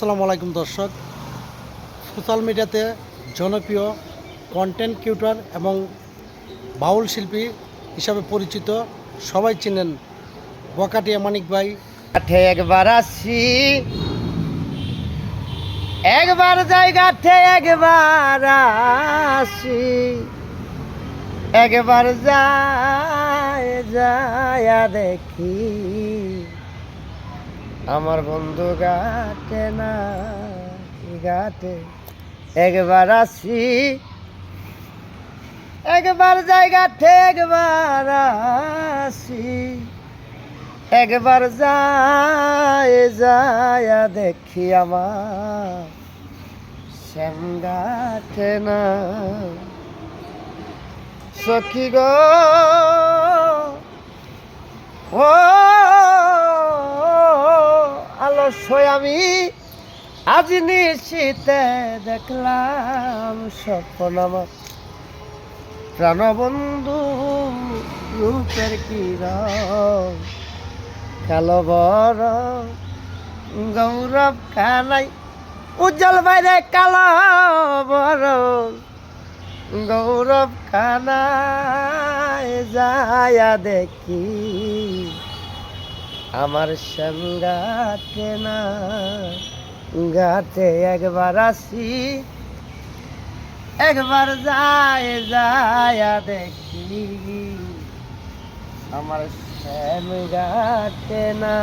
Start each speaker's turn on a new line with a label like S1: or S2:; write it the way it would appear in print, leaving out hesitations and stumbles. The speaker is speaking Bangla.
S1: আসসালামু আলাইকুম দর্শক। সোশ্যাল মিডিয়াতে জনপ্রিয় কন্টেন্ট ক্রিয়েটর এবং বাউল শিল্পী হিসাবে পরিচিত সবাই চেনেন বকাটিয়া মানিক ভাই।
S2: একবার আসি, একবার জায়গাতে একবার আসি, একবার যায় দেখি আমার বন্ধু গাতে না গাতে। একবার আসি, একবার জায়গাতে একবার আসি, একবার যায় দেখি আমার শ্যামগাতে না। সখী গো ও আলস্য আমি আজ নিশীতে দেখলাম স্বপ্ন আমার প্রাণবন্ধু রূপের কিরণ কালো বড় গৌরব কানাই উজ্জ্বল বাইরে কালো বড় গৌরব কানাই যায় দেখি আমার সঙ্গাতে না গাতে। একবার আসি, একবার যায় দেখি আমার শ্যাম গাতে না।